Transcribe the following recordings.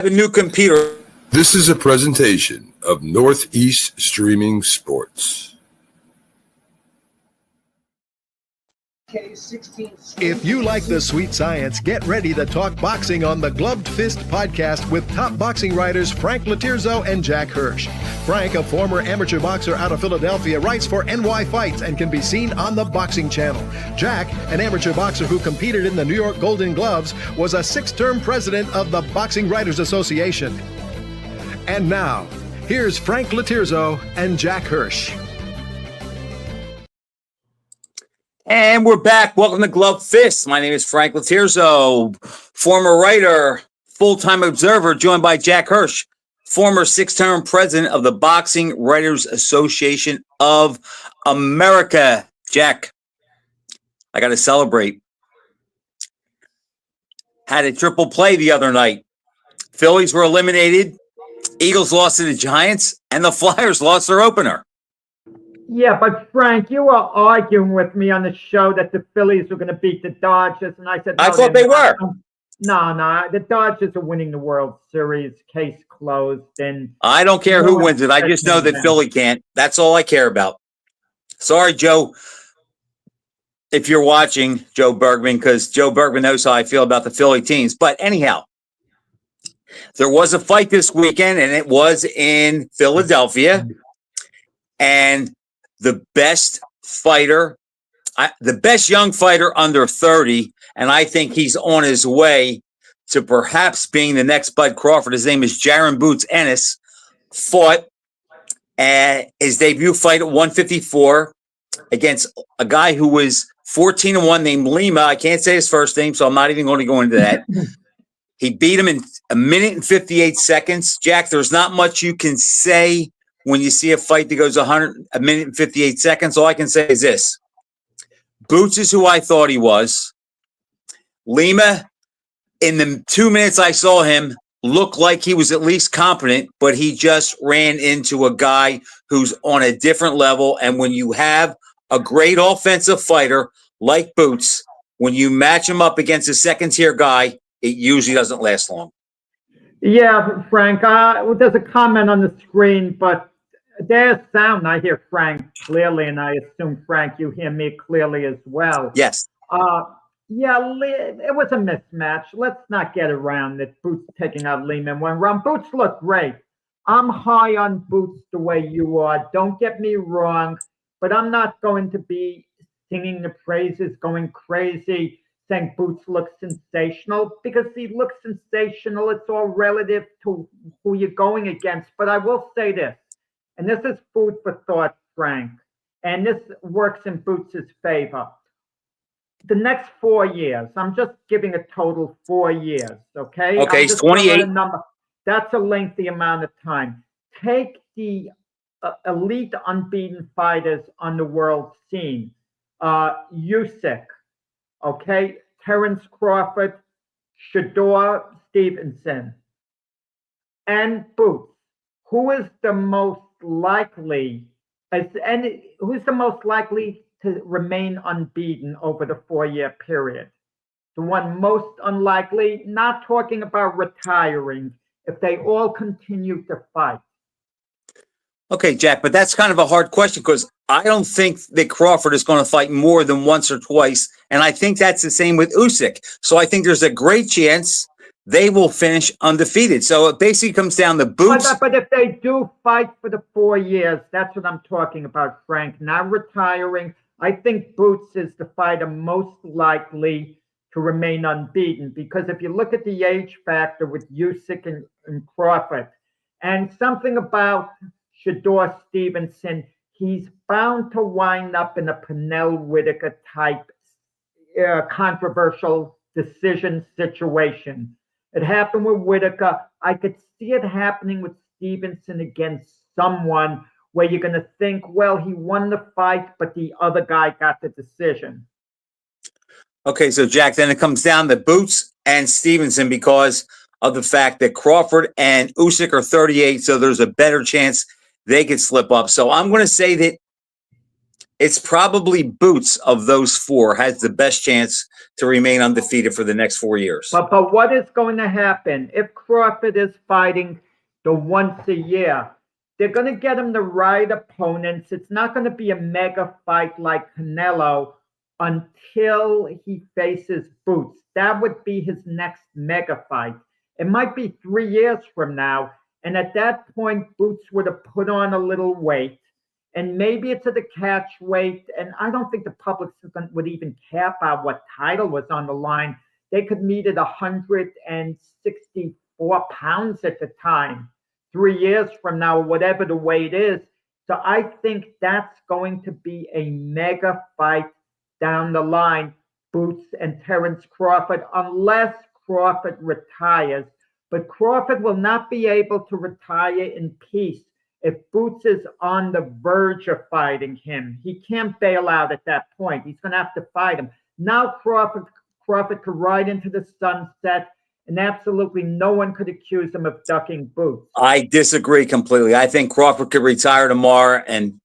A new computer. This is a presentation of Northeast Streaming Sports. If you like the sweet science, get ready to talk boxing on the Gloved Fist podcast with top boxing writers Frank Latirzo and Jack Hirsch. Frank, a former amateur boxer out of Philadelphia, writes for NY Fights and can be seen on the Boxing Channel. Jack, an amateur boxer who competed in the New York Golden Gloves, was a 6-term president of the Boxing Writers Association. And now, here's Frank Latirzo and Jack Hirsch. And we're back. Welcome to Glove Fist. My name is Frank Latirzo, former writer, full-time observer, joined by Jack Hirsch, former 6-term president of the Boxing Writers Association of America. Jack, I got to celebrate. Had a triple play the other night. Phillies were eliminated. Eagles lost to the Giants, and the Flyers lost their opener. Yeah, but Frank, you were arguing with me on the show that the Phillies were going to beat the Dodgers, and I said, no, I thought they were. No, the Dodgers are winning the World Series. Case closed. And I don't care who wins it. I just know that Philly can't. That's all I care about. Sorry, Joe, if you're watching, Joe Bergman, because Joe Bergman knows how I feel about the Philly teams. But anyhow, there was a fight this weekend, and it was in Philadelphia. And the best fighter, the best young fighter under 30, and I think he's on his way to perhaps being the next Bud Crawford. His name is Jaron Boots Ennis, fought his debut fight at 154 against a guy who was 14-1 named Lima. I can't say his first name, so I'm not even going to go into that. He beat him in a minute and 58 seconds. Jack, there's not much you can say when you see a fight that goes a minute and 58 seconds. All I can say is this. Boots is who I thought he was. Lima, in the 2 minutes I saw him, looked like he was at least competent, but he just ran into a guy who's on a different level. And when you have a great offensive fighter like Boots, when you match him up against a second-tier guy, it usually doesn't last long. Yeah, Frank, there's a comment on the screen, but there's sound. I hear Frank clearly, and I assume, Frank, you hear me clearly as well. Yes. Yeah, it was a mismatch. Let's not get around it. Boots taking out Lima in one round. Boots looked great. I'm high on Boots the way you are. Don't get me wrong, but I'm not going to be singing the praises, going crazy, saying Boots looks sensational, because he looks sensational. It's all relative to who you're going against. But I will say this, and this is food for thought, Frank, and this works in Boots' favor. The next 4 years, I'm just giving a total 4 years, okay? Okay, it's 28. That's a lengthy amount of time. Take the elite unbeaten fighters on the world scene. Usyk, okay? Terence Crawford, Shedeur Stevenson, and Boots. Who is the most likely, who's the most likely to remain unbeaten over the 4-year period? The one most unlikely, not talking about retiring, if they all continue to fight. Okay, Jack, but that's kind of a hard question because I don't think that Crawford is going to fight more than once or twice, and I think that's the same with Usyk. So I think there's a great chance they will finish undefeated. So it basically comes down to Boots. But if they do fight for the 4 years, that's what I'm talking about, Frank, not retiring. I think Boots is the fighter most likely to remain unbeaten, because if you look at the age factor with Usyk and Crawford, and something about Shedeur Stevenson, he's bound to wind up in a Pernell Whitaker type controversial decision situation. It happened with Whitaker. I could see it happening with Stevenson against someone where you're going to think, well, he won the fight, but the other guy got the decision. Okay, so Jack, then it comes down to Boots and Stevenson because of the fact that Crawford and Usyk are 38, so there's a better chance they could slip up. So I'm going to say that it's probably Boots of those four has the best chance to remain undefeated for the next 4 years. But what is going to happen if Crawford is fighting the once a year? They're going to get him the right opponents. It's not going to be a mega fight like Canelo until he faces Boots. That would be his next mega fight. It might be 3 years from now. And at that point, Boots would have put on a little weight. And maybe it's at the catch weight. And I don't think the public would even care about what title was on the line. They could meet at 164 pounds at the time, 3 years from now, whatever the weight is. So I think that's going to be a mega fight down the line, Boots and Terence Crawford, unless Crawford retires. But Crawford will not be able to retire in peace if Boots is on the verge of fighting him. He can't bail out at that point. He's going to have to fight him. Now Crawford could ride into the sunset, and absolutely no one could accuse him of ducking Boots. I disagree completely. I think Crawford could retire tomorrow and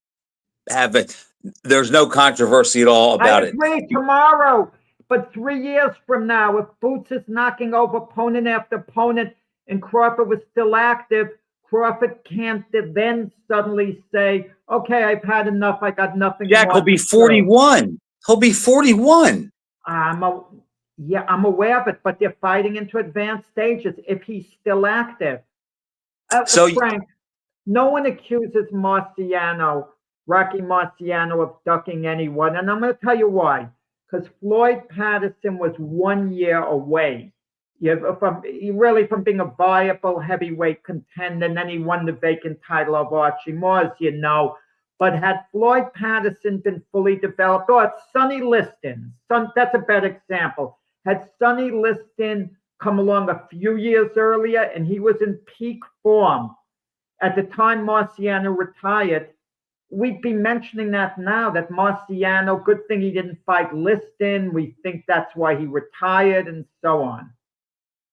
have it. There's no controversy at all about it. I agree tomorrow, but 3 years from now, if Boots is knocking over opponent after opponent and Crawford was still active, Crawford can't then suddenly say, okay, I've had enough. I got nothing Jack, more he'll be to do." 41. He'll be 41. I'm aware of it, but they're fighting into advanced stages if he's still active. Frank, no one accuses Rocky Marciano of ducking anyone, and I'm going to tell you why. Because Floyd Patterson was 1 year away from being a viable heavyweight contender, and then he won the vacant title of Archie Moore, But had Floyd Patterson been fully developed, or Sonny Liston, that's a better example. Had Sonny Liston come along a few years earlier and he was in peak form at the time Marciano retired, we'd be mentioning that now, that Marciano, good thing he didn't fight Liston. We think that's why he retired and so on.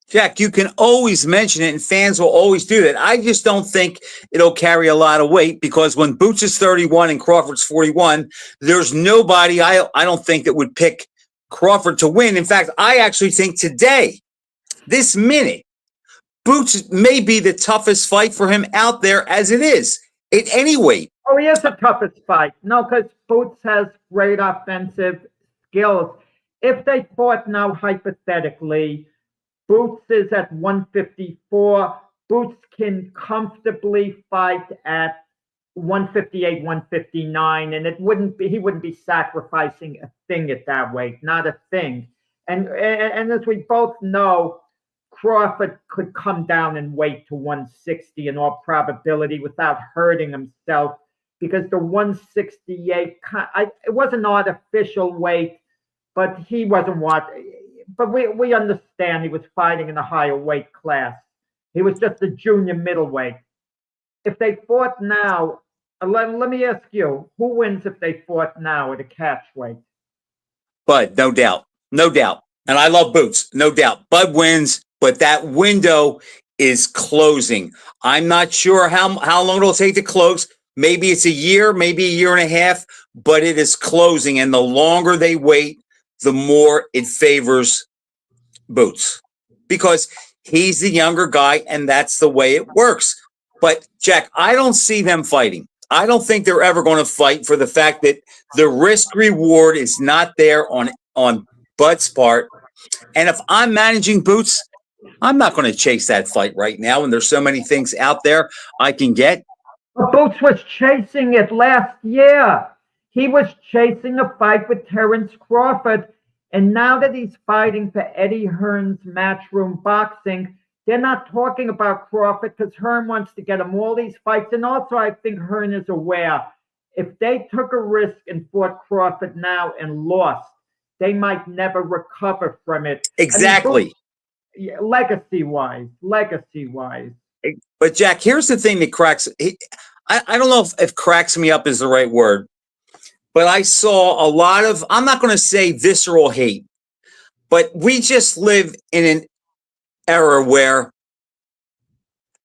Jack, you can always mention it and fans will always do that. I just don't think it'll carry a lot of weight because when Boots is 31 and Crawford's 41, there's nobody I don't think that would pick Crawford to win. In fact, I actually think today, this minute, Boots may be the toughest fight for him out there as it is at any weight. Oh, he is the toughest fight. No, because Boots has great offensive skills. If they fought now, hypothetically, Boots is at 154. Boots can comfortably fight at 158, 159, and he wouldn't be sacrificing a thing at that weight, not a thing. And as we both know, Crawford could come down in weight to 160 in all probability without hurting himself, because the 168, it was an artificial weight, but he wasn't but we understand he was fighting in a higher weight class. He was just a junior middleweight. If they fought now, let me ask you, who wins if they fought now at a catch weight? Bud, no doubt. And I love Boots, no doubt. Bud wins, but that window is closing. I'm not sure how long it'll take to close. Maybe it's a year, maybe a year and a half, but it is closing. And the longer they wait, the more it favors Boots because he's the younger guy and that's the way it works. But Jack, I don't see them fighting. I don't think they're ever going to fight for the fact that the risk reward is not there on Bud's part. And if I'm managing Boots, I'm not going to chase that fight right now. And there's so many things out there I can get. But Boots was chasing it last year. He was chasing a fight with Terence Crawford. And now that he's fighting for Eddie Hearn's Matchroom Boxing, they're not talking about Crawford because Hearn wants to get him all these fights. And also, I think Hearn is aware if they took a risk and fought Crawford now and lost, they might never recover from it. Exactly. I mean, legacy-wise. But Jack, here's the thing that I don't know if cracks me up is the right word, but I saw a lot of, I'm not going to say visceral hate, but we just live in an era where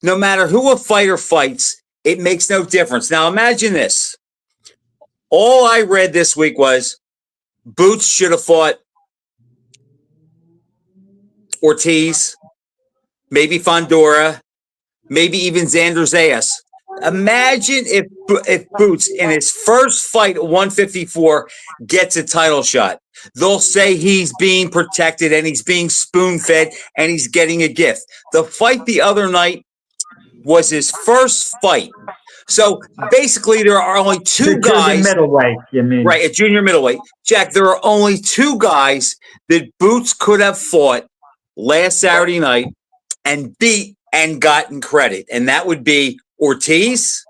no matter who a fighter fights, it makes no difference. Now imagine this. All I read this week was Boots should have fought Ortiz, maybe Fondora, maybe even Xander Zayas. Imagine if Boots in his first fight at 154 gets a title shot. They'll say he's being protected and he's being spoon-fed and he's getting a gift. The fight the other night was his first fight. So basically there are only two guys. Middleweight, you mean? Right, at junior middleweight. Jack, there are only two guys that Boots could have fought last Saturday night and beat and gotten credit. And that would be Ortiz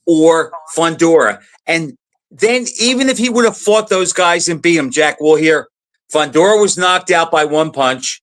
or Fondora. And then even if he would have fought those guys and beat them, Jack, we'll hear Fondora was knocked out by one punch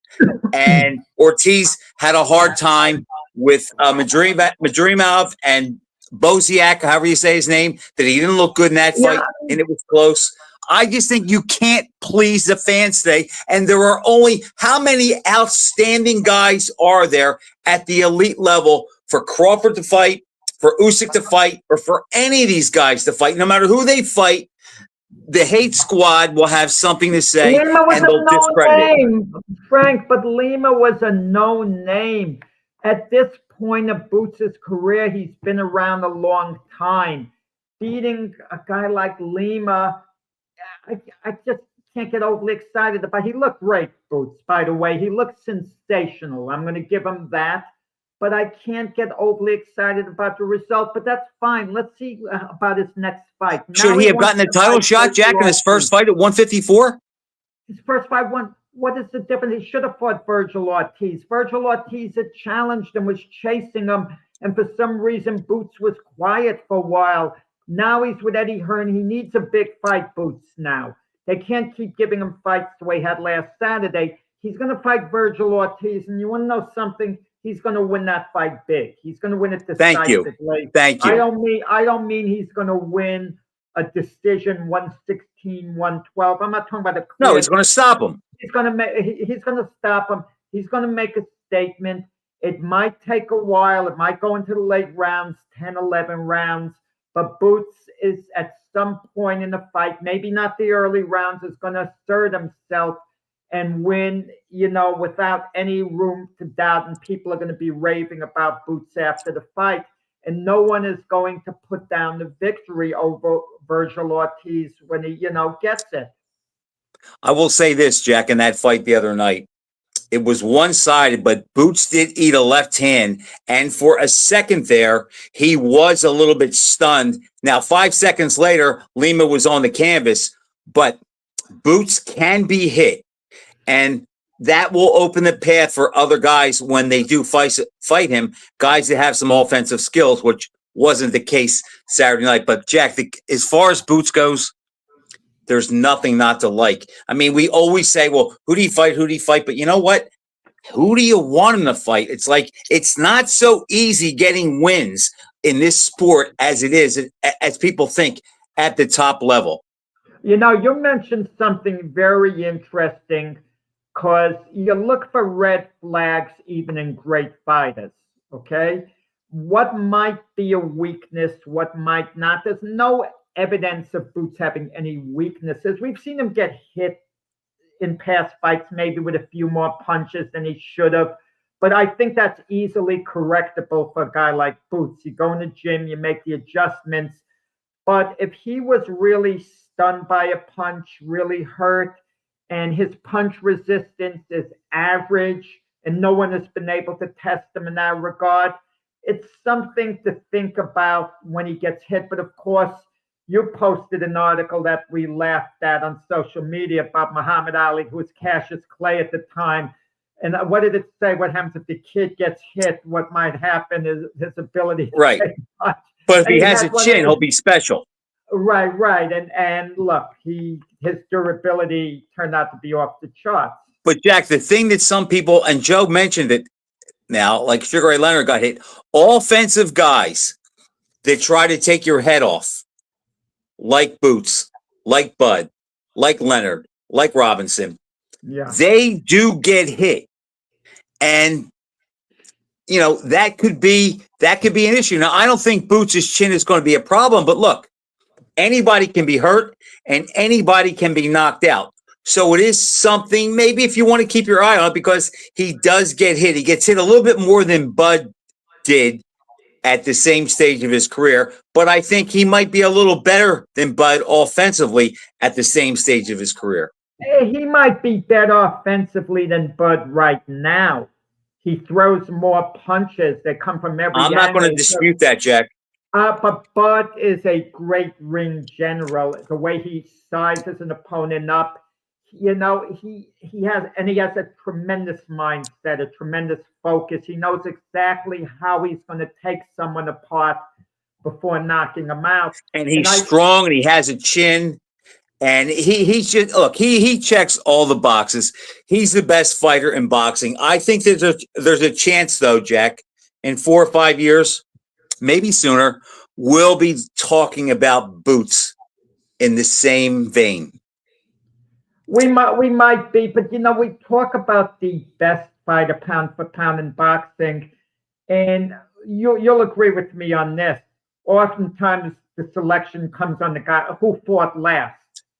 and Ortiz had a hard time with Madrimov and Boziak, however you say his name, that he didn't look good in that fight and it was close. I just think you can't please the fans today. And there are only how many outstanding guys are there at the elite level for Crawford to fight, for Usyk to fight, or for any of these guys to fight? No matter who they fight, the hate squad will have something to say and they'll discredit it. Frank, but Lima was a known name. At this point of Boots' career, he's been around a long time. Beating a guy like Lima, I just can't get overly excited about. He looked great, Boots, by the way. He looked sensational. I'm going to give him that. But I can't get overly excited about the result. But that's fine. Let's see about his next fight. Should he have gotten a title shot, Jack, in his first fight at 154? His first fight won. What is the difference? He should have fought Virgil Ortiz. Virgil Ortiz had challenged him, was chasing him, and for some reason, Boots was quiet for a while. Now he's with Eddie Hearn. He needs a big fight, Boots, now. They can't keep giving him fights the way he had last Saturday. He's going to fight Virgil Ortiz, and you want to know something? He's going to win that fight big. He's going to win it decisively. Thank you. I don't mean he's going to win a decision 116, 112. I'm not talking about a No, he's going to stop him. He's going to stop him. He's going to make a statement. It might take a while. It might go into the late rounds, 10, 11 rounds. But Boots is at some point in the fight, maybe not the early rounds, is going to assert himself and win, without any room to doubt. And people are going to be raving about Boots after the fight. And no one is going to put down the victory over Virgil Ortiz when he, gets it. I will say this, Jack, in that fight the other night, it was one-sided, but Boots did eat a left hand. And for a second there, he was a little bit stunned. Now, 5 seconds later, Lima was on the canvas, but Boots can be hit. And that will open the path for other guys when they do fight him, guys that have some offensive skills, which wasn't the case Saturday night. But, Jack, as far as Boots goes, there's nothing not to like. I mean, we always say, well, who do you fight? Who do you fight? But you know what? Who do you want him to fight? It's like, it's not so easy getting wins in this sport as it is, as people think, at the top level. You mentioned something very interesting, because you look for red flags even in great fighters, okay? What might be a weakness, what might not? There's no evidence of Boots having any weaknesses. We've seen him get hit in past fights, maybe with a few more punches than he should have. But I think that's easily correctable for a guy like Boots. You go in the gym, you make the adjustments. But if he was really stunned by a punch, really hurt, and his punch resistance is average, and no one has been able to test him in that regard, it's something to think about when he gets hit. But of course, you posted an article that we laughed at on social media about Muhammad Ali, who was Cassius Clay at the time. And what did it say? What happens if the kid gets hit? What might happen is his ability to right. But if he has a chin, he'll be special. Right. And look, his durability turned out to be off the charts. But Jack, the thing that some people, and Joe mentioned it now, like Sugar Ray Leonard got hit, offensive guys that try to take your head off, like Boots, like Bud, like Leonard, like Robinson, they do get hit. And that could be an issue. Now, I don't think Boots' chin is going to be a problem, but look, Anybody can be hurt and anybody can be knocked out. So it is something, maybe if you want to keep your eye on it, because he does get hit. He gets hit a little bit more than Bud did at the same stage of his career, but I think he might be a little better than Bud offensively at the same stage of his career. He might be better offensively than Bud right now. He throws more punches that come from every I'm not going to angle. dispute that, Jack. But Bud is a great ring general. The way he sizes an opponent up, he has a tremendous mindset, a tremendous focus. He knows exactly how he's going to take someone apart before knocking them out. And he's strong and he has a chin. And he should look, he checks all the boxes. He's the best fighter in boxing. I think there's a chance though, Jack, in 4 or 5 years, maybe sooner, we'll be talking about Boots in the same vein. We might be, but we talk about the best fighter pound for pound in boxing, and you'll agree with me on this. Oftentimes the selection comes on the guy who fought last.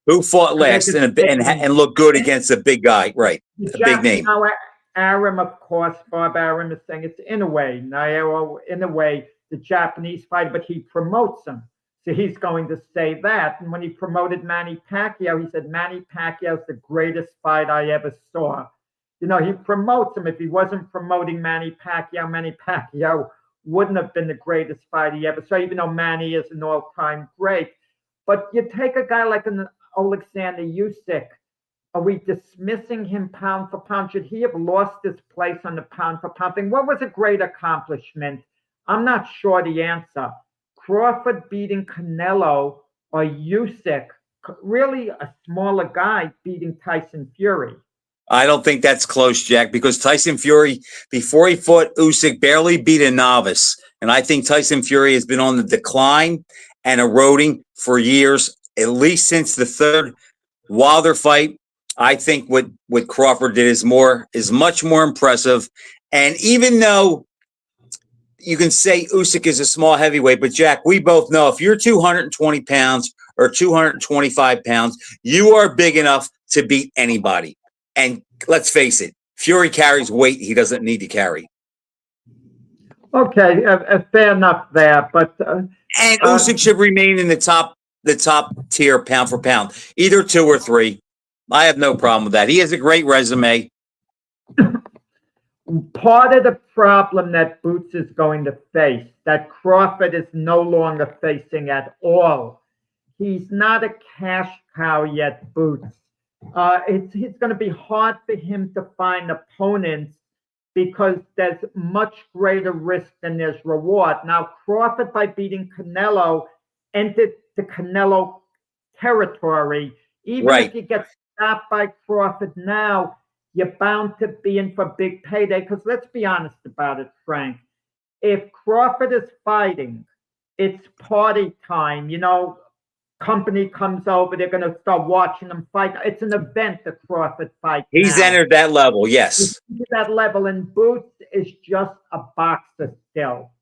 Who fought last and looked good against a big guy, right? A big name. Arum, of course, Bob Arum is saying it's Inoue, Naoya Inoue, the Japanese fighter, but he promotes him. So he's going to say that. And when he promoted Manny Pacquiao, he said, Manny Pacquiao is the greatest fight I ever saw. He promotes him. If he wasn't promoting Manny Pacquiao wouldn't have been the greatest fight he ever saw, even though Manny is an all-time great. But you take a guy like an Alexander Usyk, are we dismissing him pound for pound? Should he have lost his place on the pound for pound thing? What was a great accomplishment? I'm not sure the answer. Crawford beating Canelo or Usyk, really a smaller guy beating Tyson Fury? I don't think that's close, Jack, because Tyson Fury, before he fought Usyk, barely beat a novice. And I think Tyson Fury has been on the decline and eroding for years, at least since the third Wilder fight. I think what Crawford did is much more impressive. And even though you can say Usyk is a small heavyweight, but Jack, we both know if you're 220 pounds or 225 pounds, you are big enough to beat anybody. And let's face it, Fury carries weight he doesn't need to carry. Okay, fair enough there, but and Usyk should remain in the top tier pound for pound, either 2 or 3. I have no problem with that. He has a great resume. Part of the problem that Boots is going to face, that Crawford is no longer facing at all, he's not a cash cow yet, Boots. It's going to be hard for him to find opponents because there's much greater risk than there's reward. Now, Crawford, by beating Canelo, entered the Canelo territory. Even if you get stopped by Crawford now, you're bound to be in for big payday. Because let's be honest about it, Frank. If Crawford is fighting, it's party time. Company comes over, they're going to start watching him fight. It's an event, the Crawford fight. He's entered that level, yes. That level, and Boots is just a boxer still.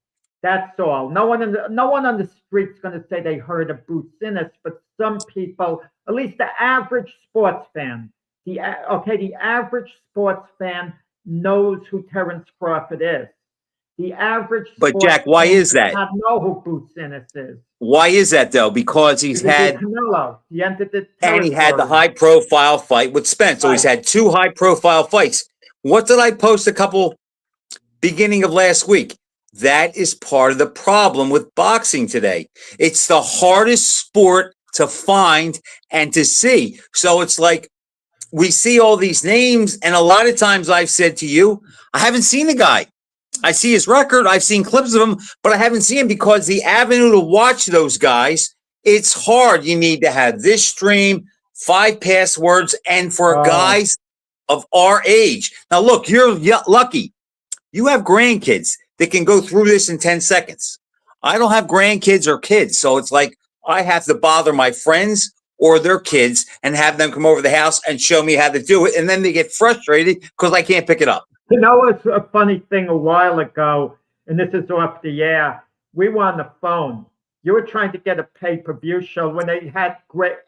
That's all. No one on the street's going to say they heard of Boots Ennis, but some people, at least the average sports fan, the average sports fan knows who Terence Crawford is. The average But Jack, why is that? Does not know who Boots Ennis is. Why is that though? Because he's had Canelo. He entered the and he had the high profile fight with Spence. So he's had 2 high profile fights. What did I post a couple beginning of last week? That is part of the problem with boxing today. It's the hardest sport to find and to see. So it's like we see all these names, and a lot of times I've said to you, I haven't seen the guy. I see his record. I've seen clips of him, but I haven't seen him because the avenue to watch those guys, it's hard. You need to have this stream, 5 passwords, and for guys of our age. Now, look, you're lucky. You have grandkids that can go through this in 10 seconds. I don't have grandkids or kids, so it's like I have to bother my friends or their kids and have them come over to the house and show me how to do it, and then they get frustrated because I can't pick it up. It's a funny thing a while ago, and this is off the air. We were on the phone, You were trying to get a pay-per-view show when they had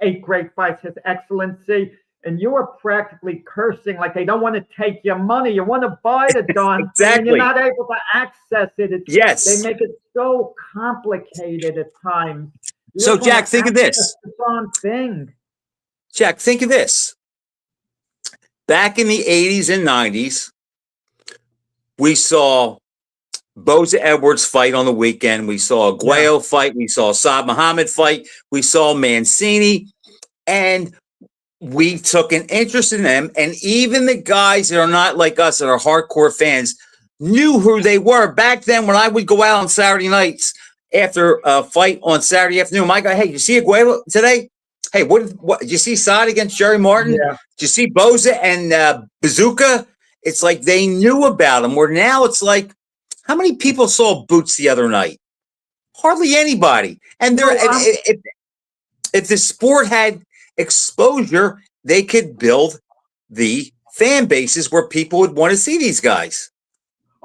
eight great fights, His Excellency, and you were practically cursing like they don't want to take your money. You want to buy the darn thing, and you're Exactly. not able to access it. Yes. They make it so complicated at times. You So, just wanna Jack, think of access this. the darn thing. Jack, think of this. Back in the 80s and 90s, we saw Boza Edwards fight on the weekend. We saw a Guayo fight. We saw Saad Muhammad fight. We saw Mancini. And we took an interest in them. And even the guys that are not like us, that are hardcore fans, knew who they were. Back then, when I would go out on Saturday nights after a fight on Saturday afternoon, I go, hey, you see Aguero today? Hey, what did you see Saad against Jerry Martin? Yeah. Did you see Boza and Bazooka? It's like they knew about him. Where now it's like, how many people saw Boots the other night? Hardly anybody. And there, if the sport had exposure, they could build the fan bases where people would want to see these guys.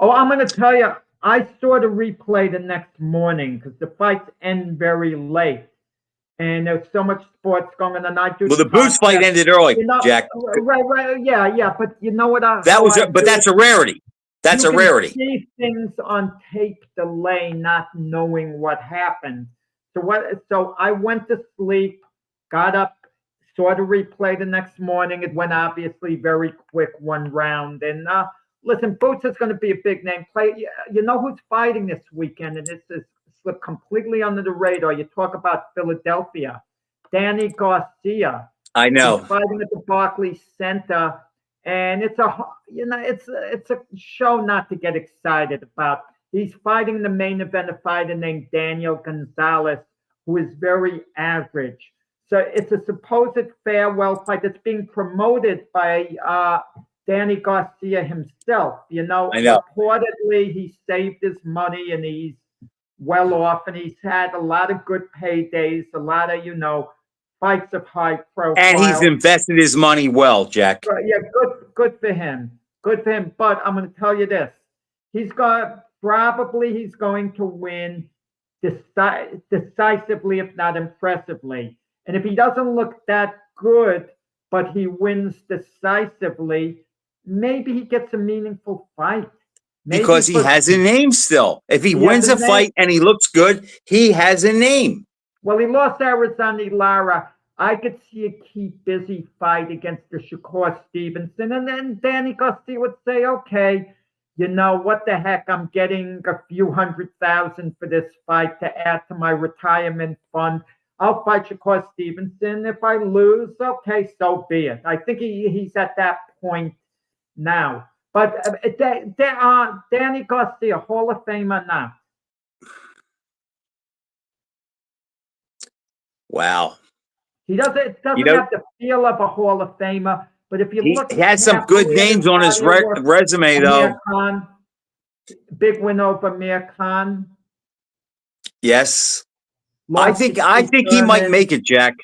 Oh, I'm going to tell you, I saw the replay the next morning because the fights end very late. And there's so much sports going on. And I do. Well, the Boots fight ended early, Jack. Right, yeah. But you know what? But that's a rarity. That's a rarity. You see things on tape delay, not knowing what happened. So I went to sleep, got up, saw the replay the next morning. It went obviously very quick, one round. And listen, Boots is going to be a big name play. You know who's fighting this weekend, and this is slipped completely under the radar. You talk about Philadelphia, Danny Garcia. I know. He's fighting at the Barclays Center. And it's a show not to get excited about. He's fighting the main event, a fighter named Daniel Gonzalez, who is very average. So it's a supposed farewell fight that's being promoted by Danny Garcia himself. You know, I know. Reportedly, he saved his money and he's well off, and he's had a lot of good paydays, a lot of, fights of high profile. And he's invested his money well, Jack. Yeah, good for him. Good for him. But I'm going to tell you this: he's going to win decisively, if not impressively. And if he doesn't look that good, but he wins decisively, maybe he gets a meaningful fight. Because he has a name still. If he wins a fight and he looks good, he has a name. Well, he lost Arizona Lara. I could see a keep busy fight against the Shakur Stevenson. And then Danny Garcia would say, okay, what the heck? I'm getting a few $100,000 for this fight to add to my retirement fund. I'll fight Shakur Stevenson. If I lose, okay, so be it. I think he's at that point now. But Danny Garcia, Hall of Famer now. Wow. He doesn't have the feel of a Hall of Famer, but if you look, he has some good names on his resume, though. Khan, big win over Mir Khan. Yes, I think he might make it, Jack.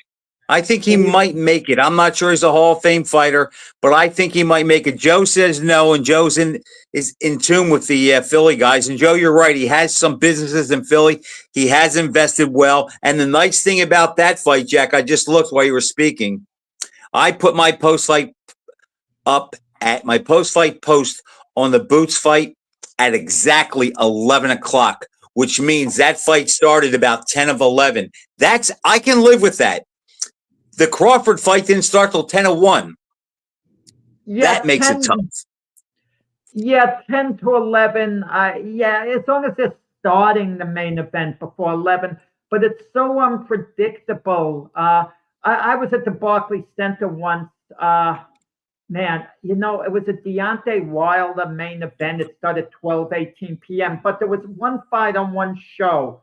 I think he might make it. I'm not sure he's a Hall of Fame fighter, but I think he might make it. Joe says no, and Joe's is in tune with the Philly guys. And Joe, you're right. He has some businesses in Philly. He has invested well. And the nice thing about that fight, Jack, I just looked while you were speaking. I put my post-fight post on the Boots fight at exactly 11 o'clock, which means that fight started about 10 of 11. I can live with that. The Crawford fight didn't start till 10:01. Yeah, that makes it tough. Yeah, 10 to 11. As long as they're starting the main event before 11. But it's so unpredictable. I was at the Barclays Center once. Man, it was a Deontay Wilder main event. It started 12:18 p.m. But there was one fight on one show.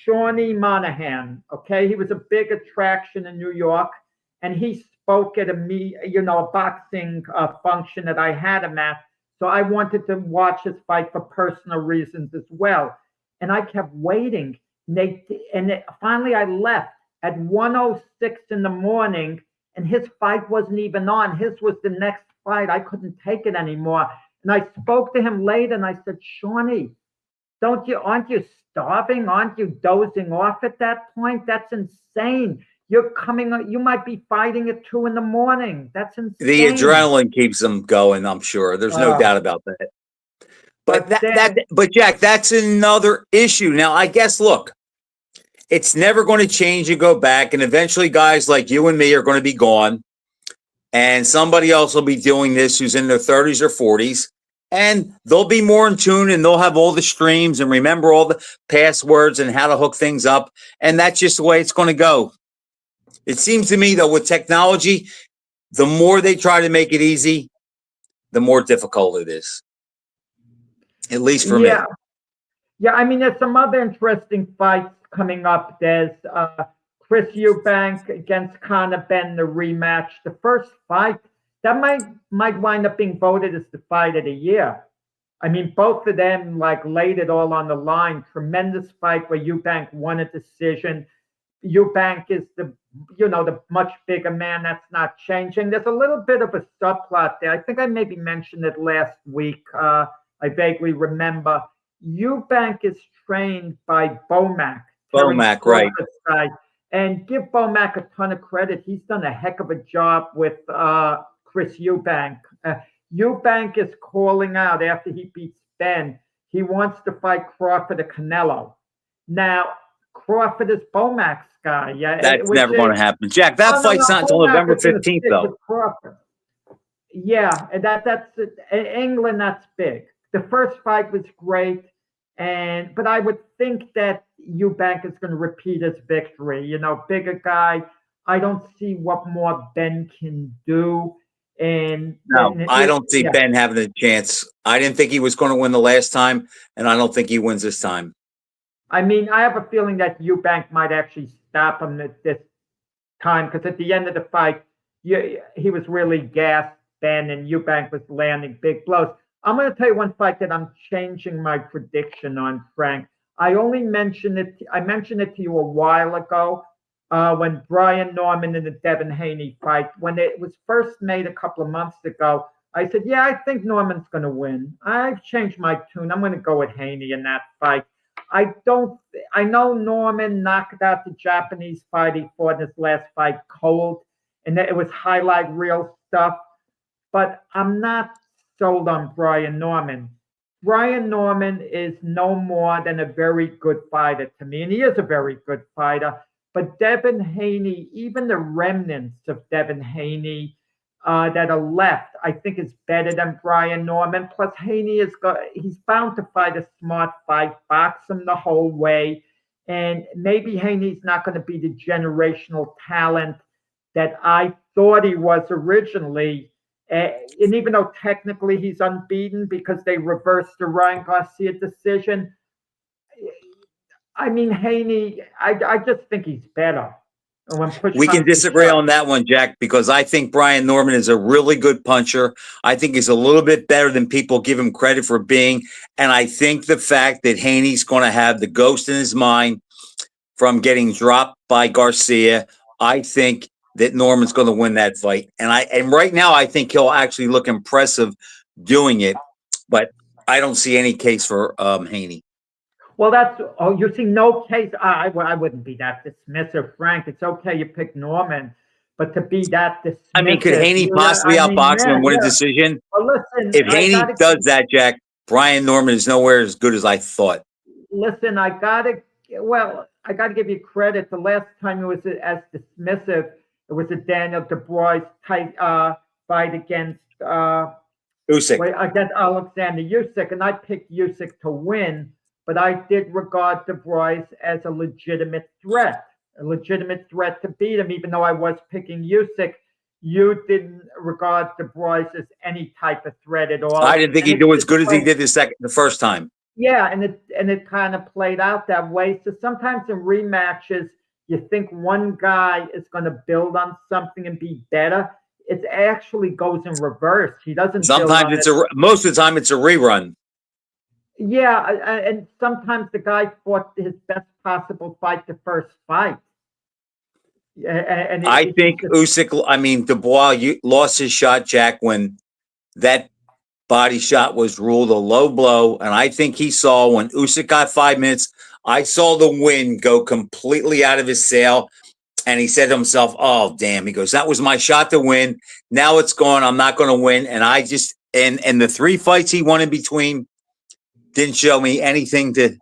Shawnee Monahan, okay? He was a big attraction in New York, and he spoke at a boxing function that I had him at. So I wanted to watch his fight for personal reasons as well. And I kept waiting. Finally, I left at 1:06 in the morning, and his fight wasn't even on. His was the next fight. I couldn't take it anymore. And I spoke to him later, and I said, Shawnee, aren't you starving? Aren't you dozing off at that point? That's insane. You might be fighting at 2 a.m. That's insane. The adrenaline keeps them going, I'm sure. There's no doubt about that. But but Jack, that's another issue. Now, I guess, look, it's never going to change and go back. And eventually guys like you and me are going to be gone. And somebody else will be doing this who's in their 30s or 40s. And they'll be more in tune and they'll have all the streams and remember all the passwords and how to hook things up. And that's just the way it's going to go. It seems to me, though, with technology, the more they try to make it easy, the more difficult it is. At least for me. Yeah, I mean, there's some other interesting fights coming up. There's Chris Eubank against Conor Benn, the rematch. The first fight, that might wind up being voted as the fight of the year. I mean, both of them laid it all on the line. Tremendous fight where Eubank won a decision. Eubank is the much bigger man. That's not changing. There's a little bit of a subplot there. I think I maybe mentioned it last week. I vaguely remember. Eubank is trained by Bomac. Bomac, right. Guy, and give Bomac a ton of credit. He's done a heck of a job with Chris Eubank. Eubank is calling out after he beats Ben. He wants to fight Crawford or Canelo. Now, Crawford is Bomac's guy. Yeah, that's never going to happen. Jack, that fight's not until November 15th, though. Yeah, and that's in England. That's big. The first fight was great, but I would think that Eubank is going to repeat his victory. Bigger guy. I don't see what more Ben can do. I don't see Ben having a chance. I didn't think he was going to win the last time, and I don't think he wins this time. I mean, I have a feeling that Eubank might actually stop him at this time because at the end of the fight, he was really gassed, Ben, and Eubank was landing big blows. I'm going to tell you one fight that I'm changing my prediction on, Frank. I mentioned it to you a while ago when Brian Norman and the Devin Haney fight, when it was first made a couple of months ago. I said, yeah, I think Norman's going to win. I've changed my tune. I'm going to go with Haney in that fight. I know Norman knocked out the Japanese fight he fought in his last fight cold, and it was highlight reel stuff, but I'm not sold on Brian Norman. Brian Norman is no more than a very good fighter to me, and he is a very good fighter. But Devin Haney, even the remnants of Devin Haney that are left, I think is better than Brian Norman. Plus, Haney he's bound to fight a smart fight, box him the whole way, and maybe Haney's not going to be the generational talent that I thought he was originally. And even though technically he's unbeaten because they reversed the Ryan Garcia decision, I mean, Haney, I just think he's better. We can disagree on that one, Jack, because I think Brian Norman is a really good puncher. I think he's a little bit better than people give him credit for being. And I think the fact that Haney's going to have the ghost in his mind from getting dropped by Garcia, I think that Norman's going to win that fight. And right now, I think he'll actually look impressive doing it. But I don't see any case for Haney. Well, you see no case. I wouldn't be that dismissive, Frank. It's okay you pick Norman, but to be that dismissive. I mean, could Haney possibly outbox him and win a decision? Well, listen, if Haney does that, Jack, Brian Norman is nowhere as good as I thought. Listen, I gotta give you credit. The last time it was as dismissive, it was a Daniel Dubois fight against Usyk. Against Alexander Usyk, and I picked Usyk to win. But I did regard Dubois as a legitimate threat to beat him, even though I was picking Usyk. You didn't regard Dubois as any type of threat at all. I didn't think he'd do as good as he did the first time. Yeah, and it kind of played out that way. So sometimes in rematches, you think one guy is going to build on something and be better. It actually goes in reverse. He doesn't. Sometimes most of the time it's a rerun. Yeah, and sometimes the guy fought his best possible fight the first fight. And I think Dubois lost his shot, Jack, when that body shot was ruled a low blow. And I think he saw when Usyk got 5 minutes, I saw the wind go completely out of his sail. And he said to himself, oh, damn. He goes, that was my shot to win. Now it's gone. I'm not going to win. And I just, and the 3 fights he won in between didn't show me anything to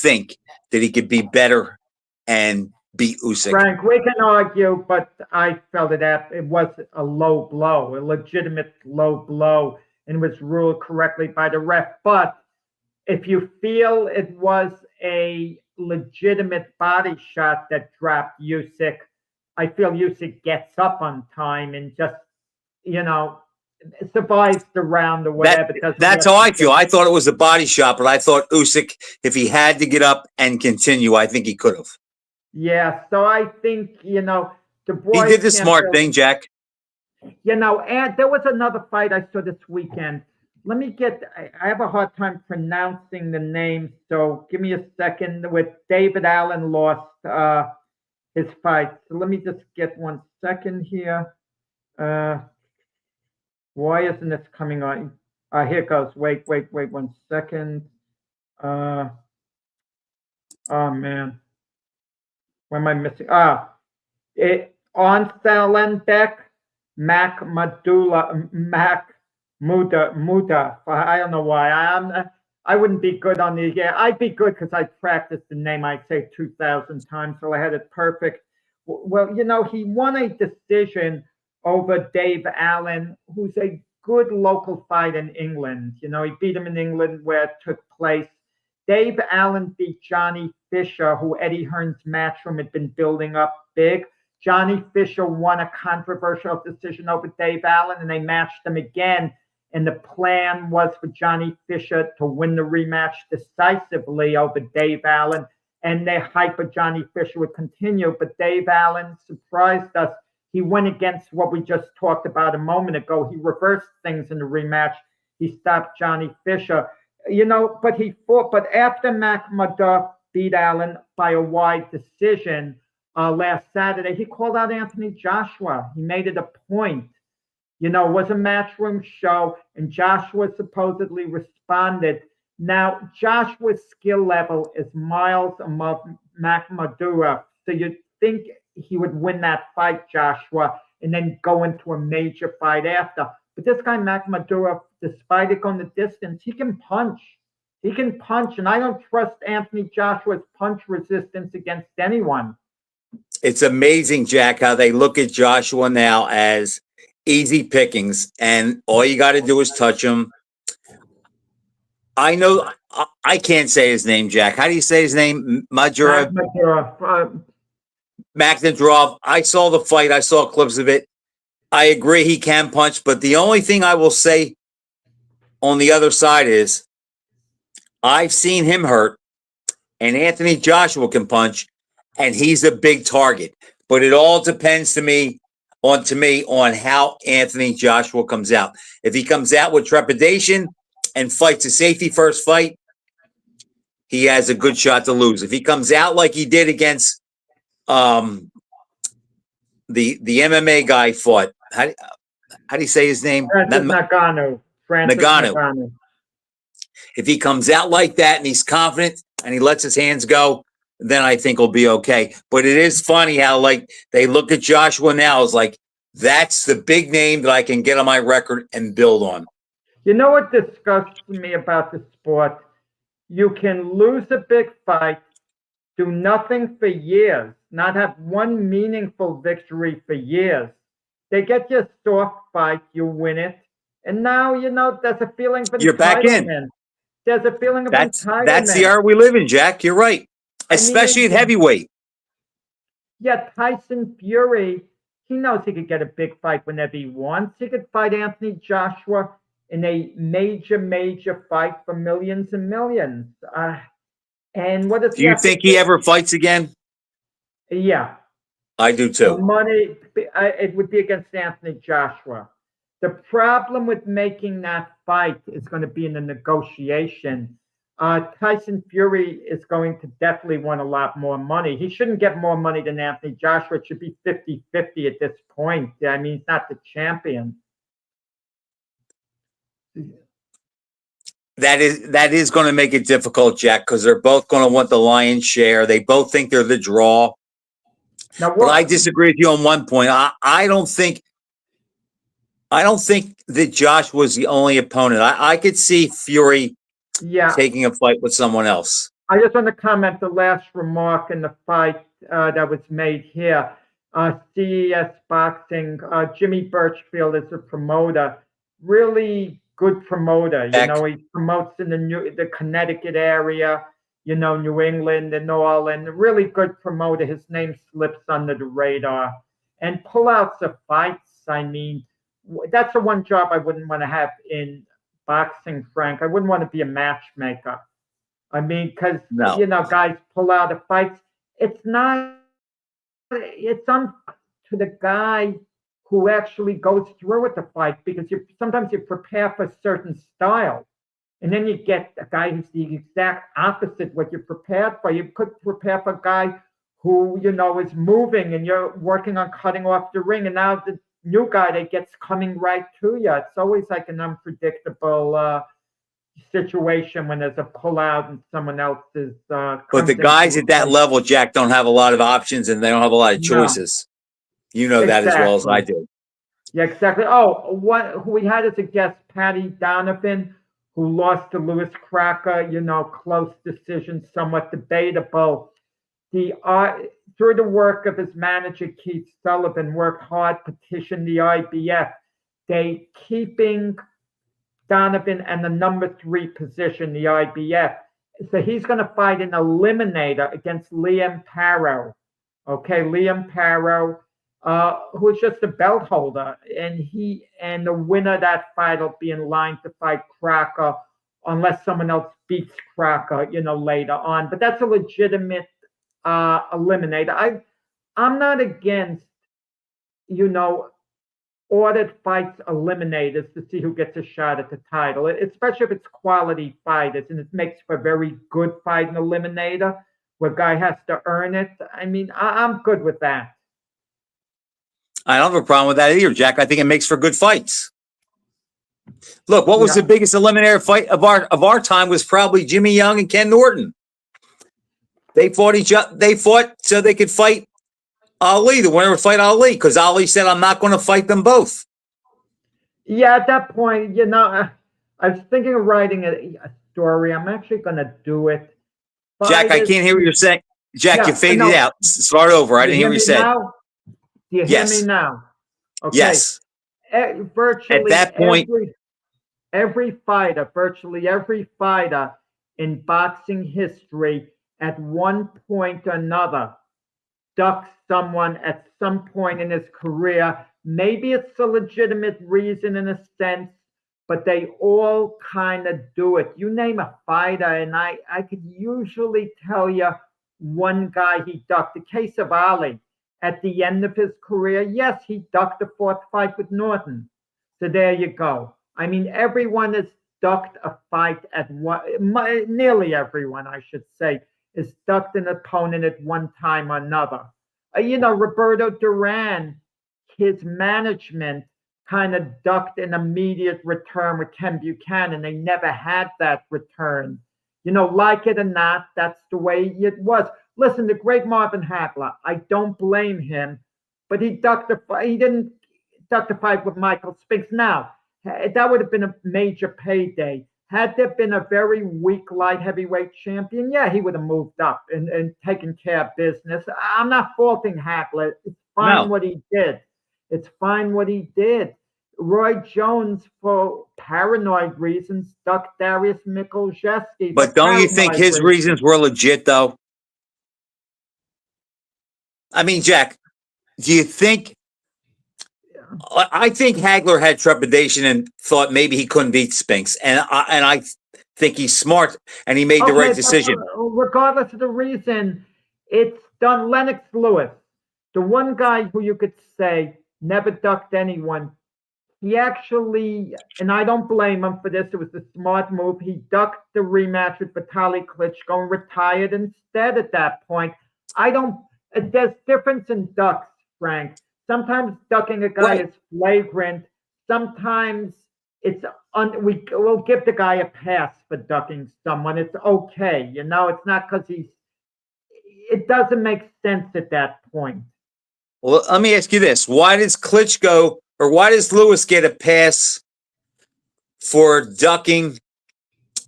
think that he could be better and beat Usyk. Frank, we can argue, but I felt it was a low blow, a legitimate low blow, and was ruled correctly by the ref. But if you feel it was a legitimate body shot that dropped Usyk, I feel Usyk gets up on time and just, survives the round or whatever. That's how I feel. I thought it was a body shot, but I thought Usyk, if he had to get up and continue, I think he could have. Yeah, so I think, the boy. He did the smart thing, Jack. And there was another fight I saw this weekend. Let me I have a hard time pronouncing the name, so give me a second. With David Allen lost his fight. So let me just get 1 second here. Why isn't this coming on? Here it goes. Wait 1 second. Oh, man. What am I missing? On Salenbeck, Muda. I don't know why. I wouldn't be good on the. Yeah, I'd be good because I practiced the name. I'd say 2,000 times, so I had it perfect. Well, he won a decision over Dave Allen, who's a good local fight in England. He beat him in England where it took place. Dave Allen beat Johnny Fisher, who Eddie Hearn's Matchroom had been building up big. Johnny Fisher won a controversial decision over Dave Allen, and they matched him again. And the plan was for Johnny Fisher to win the rematch decisively over Dave Allen. And the hype of Johnny Fisher would continue. But Dave Allen surprised us. He went against what we just talked about a moment ago. He reversed things in the rematch. He stopped Johnny Fisher. But he fought. But after Makhmudov beat Allen by a wide decision last Saturday, he called out Anthony Joshua. He made it a point. It was a Matchroom show, and Joshua supposedly responded. Now, Joshua's skill level is miles above Makhmudov, so you'd think he would win that fight, Joshua, and then go into a major fight after. But this guy, Makhmudov, despite it going the distance, he can punch. He can punch, and I don't trust Anthony Joshua's punch resistance against anyone. It's amazing, Jack, how they look at Joshua now as easy pickings, and all you got to do is touch him. I know I can't say his name, Jack. How do you say his name? Makhmudov. I saw the fight. I saw clips of it. I agree he can punch, but the only thing I will say on the other side is I've seen him hurt, and Anthony Joshua can punch, and he's a big target. But it all depends to me on how Anthony Joshua comes out. If he comes out with trepidation and fights a safety first fight, he has a good shot to lose. If he comes out like he did against the MMA guy fought, how do you say his name? Francis Ngannou. If he comes out like that and he's confident and he lets his hands go, then I think he'll be okay. But it is funny how they look at Joshua now as that's the big name that I can get on my record and build on. You know what disgusts me about the sport? You can lose a big fight, do nothing for years, not have one meaningful victory for years. They get you a soft fight, you win it, and now there's a feeling of entitlement. You're back in. There's a feeling of entitlement. That's the era we live in, Jack. You're right. Especially at heavyweight. Yeah, Tyson Fury, he knows he could get a big fight whenever he wants. He could fight Anthony Joshua in a major fight for millions and millions. And what is? Do you think he ever fights again? Yeah, I do too. Money, it would be against Anthony Joshua. The problem with making that fight is going to be in the negotiation. Tyson Fury is going to definitely want a lot more money. He shouldn't get more money than Anthony Joshua. It should be 50-50 at this point. I mean, he's not the champion. that is going to make it difficult, Jack, because they're both going to want the lion's share. They both think they're the draw. Now, But I disagree with you on one point. I don't think that Josh was the only opponent. I could see Fury yeah, taking a fight with someone else. I just want to comment the last remark in the fight that was made here. CES Boxing, Jimmy Birchfield is a promoter, really good promoter. You know, he promotes in the Connecticut area, you know, New England and all, and a really good promoter. His name slips under the radar. And pullouts of fights, I mean, that's the one job I wouldn't want to have in boxing, Frank. I wouldn't want to be a matchmaker. I mean, because, you know, guys pull out of fights. It's on to the guy who actually goes through with the fight, because sometimes you prepare for a certain style, and then you get a guy who's the exact opposite what you prepared for. You could prepare for a guy who, you know, is moving, and you're working on cutting off the ring, and now the new guy that gets coming right to you. It's always like an unpredictable situation when there's a pullout and someone else is. But the guys at that level, Jack, don't have a lot of options, and they don't have a lot of choices. No. You know that as well as I do. Yeah, exactly. Oh, who we had as a guest, Patty Donovan, who lost to Louis Cracker. You know, close decision, somewhat debatable. Through the work of his manager, Keith Sullivan, worked hard, petitioned the IBF. They keeping Donovan and the number 3 position, the IBF. So he's going to fight an eliminator against Liam Paro. Okay, Liam Paro, who is just a belt holder. And the winner of that fight will be in line to fight Cracker, unless someone else beats Cracker, you know, later on. But that's a legitimate eliminator. I'm not against, you know, ordered fights eliminators to see who gets a shot at the title, especially if it's quality fighters, and it makes for a very good fight in eliminator where guy has to earn it. I mean, I'm good with that. I don't have a problem with that either, Jack. I think it makes for good fights. Look, what was the biggest eliminator fight of our time was probably Jimmy Young and Ken Norton. They fought each other. They fought so they could fight Ali. The winner would fight Ali, because Ali said, "I'm not going to fight them both." Yeah, at that point, you know, I was thinking of writing a story. I'm actually going to do it. Jack, I can't hear what you're saying. Jack, you faded out. Start over. I didn't hear what you said. Do you hear me now? Okay. Yes. Virtually at that point, virtually every fighter in boxing history at one point or another ducks someone at some point in his career. Maybe it's a legitimate reason in a sense, but they all kind of do it. You name a fighter, and I could usually tell you one guy he ducked. The case of Ali at the end of his career, yes, he ducked the 4th fight with Norton. So there you go. I mean, everyone has ducked a fight at one, nearly everyone, I should say, is ducked an opponent at one time or another. You know, Roberto Duran, his management kind of ducked an immediate return with Ken Buchanan. They never had that return. You know, like it or not, that's the way it was. Listen, the great Marvin Hagler, I don't blame him, but he didn't duck the fight with Michael Spinks. Now, that would have been a major payday. Had there been a very weak light heavyweight champion, yeah, he would have moved up and taken care of business. I'm not faulting Hagler. It's fine what he did. It's fine what he did. Roy Jones, for paranoid reasons, ducked Darius Mikolajewski. But don't you think his reasons were legit, though? I mean, Jack, do you think? I think Hagler had trepidation and thought maybe he couldn't beat Spinks, and I think he's smart and he made the right decision. Regardless of the reason, it's done. Lennox Lewis, the one guy who you could say never ducked anyone. He actually, and I don't blame him for this, it was a smart move. He ducked the rematch with Vitaly Klitschko and retired instead at that point. There's difference in ducks, Frank. Sometimes ducking a guy is flagrant. Sometimes we'll give the guy a pass for ducking someone. It's okay. You know, it's not because it doesn't make sense at that point. Well, let me ask you this. Why does Klitschko or why does Lewis get a pass for ducking,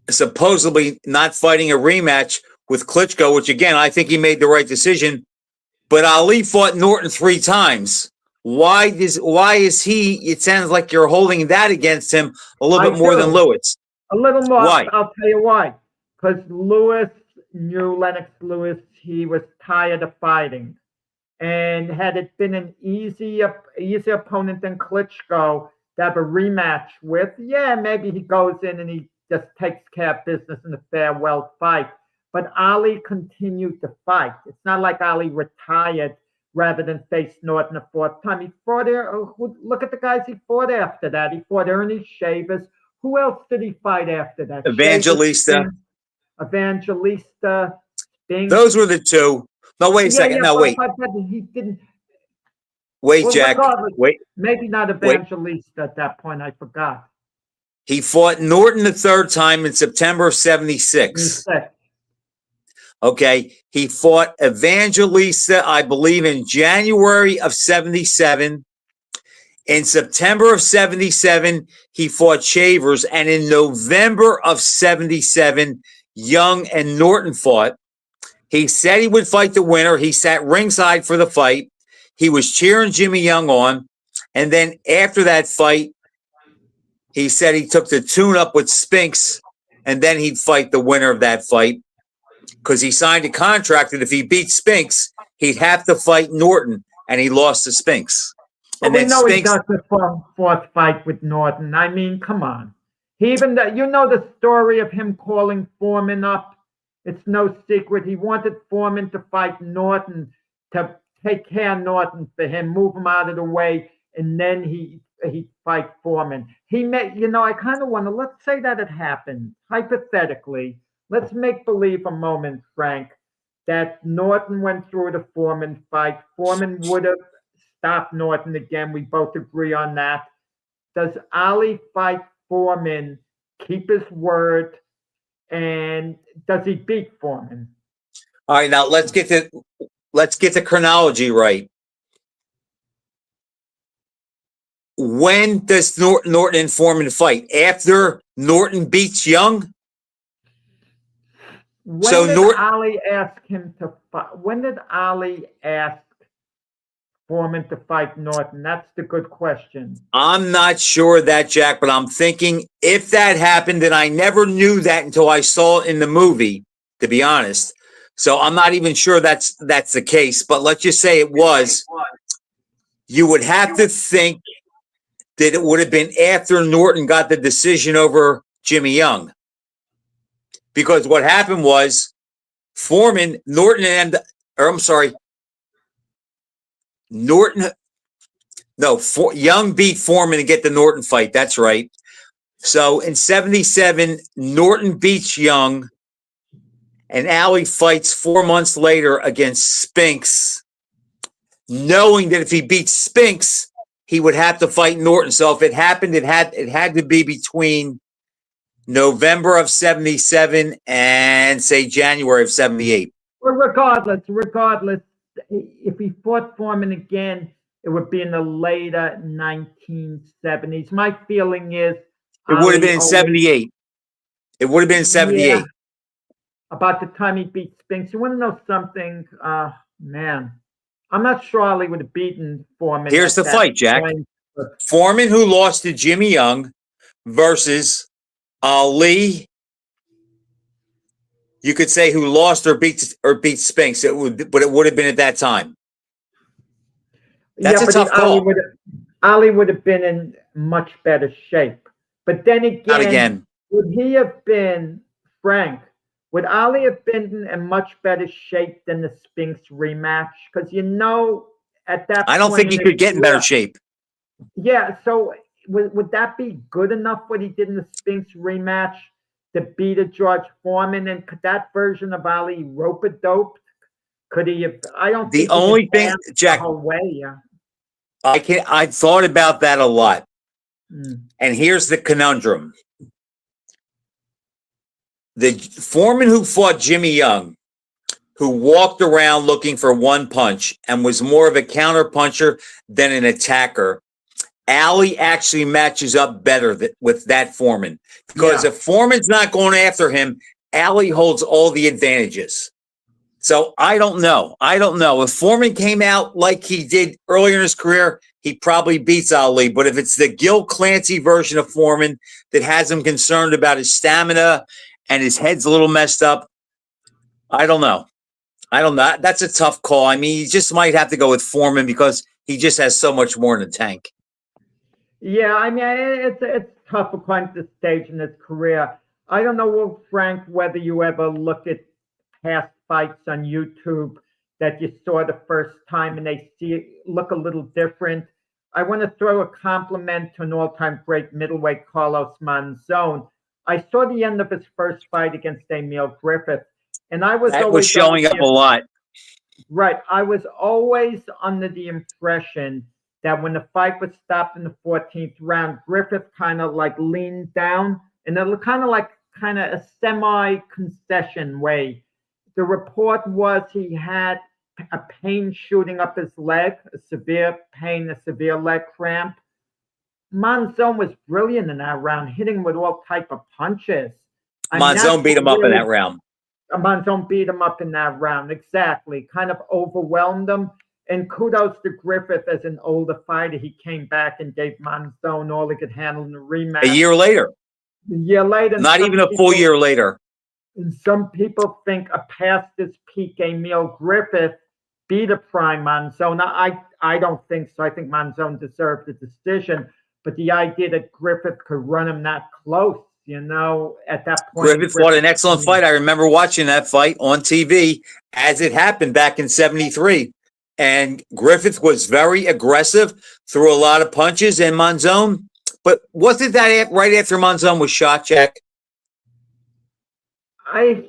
supposedly not fighting a rematch with Klitschko, which again, I think he made the right decision, but Ali fought Norton 3 times. Why is he, it sounds like you're holding that against him a little bit more than Lewis. A little more. Why? I'll tell you why. Because Lewis knew Lennox Lewis, he was tired of fighting. And had it been an easy opponent than Klitschko to have a rematch with, yeah, maybe he goes in and he just takes care of business in a farewell fight. But Ali continued to fight. It's not like Ali retired rather than face Norton a 4th time. He fought there. Look at the guys he fought after that. He fought Ernie Shavers. Who else did he fight after that? Evangelista. Evangelista. Sting. Those were the 2. No, wait a second. Yeah, no, wait. But he didn't. Wait, Jack. Wait. Maybe not Evangelista at that point. I forgot. He fought Norton the 3rd time in September of 76. Okay. He fought Evangelista, I believe, in January of 77. In September of 77, he fought Shavers. And in November of 77, Young and Norton fought. He said he would fight the winner. He sat ringside for the fight. He was cheering Jimmy Young on. And then after that fight, he said he took the tune-up with Spinks, and then he'd fight the winner of that fight because he signed a contract that if he beat Spinks, he'd have to fight Norton, and he lost to Spinks. And then Spinks, he got the 4th fight with Norton. I mean, come on. You know the story of him calling Foreman up. It's no secret. He wanted Foreman to fight Norton, to take care of Norton for him, move him out of the way, and then he'd fight Foreman. I kind of want to, let's say that it happened, hypothetically. Let's make believe a moment, Frank, that Norton went through the Foreman fight. Foreman would have stopped Norton again. We both agree on that. Does Ali fight Foreman, keep his word, and does he beat Foreman? All right, now let's get the chronology right. When does Norton and Foreman fight? After Norton beats Young? When did Ali ask him to fight? When did Ali ask Foreman to fight Norton? That's the good question. I'm not sure of that, Jack, but I'm thinking if that happened, then I never knew that until I saw it in the movie, to be honest. So I'm not even sure that's the case, but let's just say it was. You would have to think that it would have been after Norton got the decision over Jimmy Young. Because what happened was Young beat Foreman to get the Norton fight. That's right. So in 77, Norton beats Young, and Ali fights 4 months later against Spinks, knowing that if he beats Spinks, he would have to fight Norton. So if it happened, it had to be between November of 77 and say January of 78. Well, regardless, if he fought Foreman again, it would be in the later 1970s. My feeling is it would have been in 78. It would have been 78. Yeah, about the time he beat Spinks. You want to know something? Man, I'm not sure Ali would have beaten Foreman. Here's the fight, Jack. Foreman, who lost to Jimmy Young, versus Ali, you could say, who lost or beat Spinks. But it would have been at that time. That's a tough call. Ali would have been in much better shape. But then again, would he have been, Frank, would Ali have been in much better shape than the Spinks rematch? Because at that point, I don't think he could get in better shape. Yeah, so would that be good enough what he did in the Spinks rematch to beat a George Foreman? And could that version of Ali rope-a-dope? Could he have? I don't. The only thing, Jack, the whole way, yeah. I thought about that a lot. And here's the conundrum. The Foreman who fought Jimmy Young, who walked around looking for one punch and was more of a counter puncher than an attacker, Ali actually matches up better with that Foreman. Because if Foreman's not going after him, Ali holds all the advantages. So I don't know. If Foreman came out like he did earlier in his career, he probably beats Ali. But if it's the Gil Clancy version of Foreman that has him concerned about his stamina and his head's a little messed up, I don't know. That's a tough call. I mean, you just might have to go with Foreman because he just has so much more in the tank. Yeah, I mean, it's tough according to the stage in his career. I don't know, Frank, whether you ever look at past fights on YouTube that you saw the first time and they look a little different. I want to throw a compliment to an all-time great middleweight, Carlos Monzon. I saw the end of his first fight against Emil Griffith, and I was always showing up a lot. Right. I was always under the impression that when the fight was stopped in the 14th round, Griffith kind of like leaned down and it looked kind of a semi-concession way. The report was he had a pain shooting up his leg, a severe pain, a severe leg cramp. Monzon was brilliant in that round, hitting with all type of punches. Monzon beat him up in that round. Monzon beat him up in that round, exactly. Kind of overwhelmed him. And kudos to Griffith as an older fighter. He came back and gave Monzon all he could handle in the rematch. A year later. Not even a full year later. And some people think a past his peak Emil Griffith beat a prime Monzon. I don't think so. I think Monzon deserved the decision. But the idea that Griffith could run him that close, at that point. Griffith fought an excellent fight. I remember watching that fight on TV as it happened back in 73. And Griffith was very aggressive, threw a lot of punches, and Monzon. But wasn't that right after Monzon was shot, Jack? I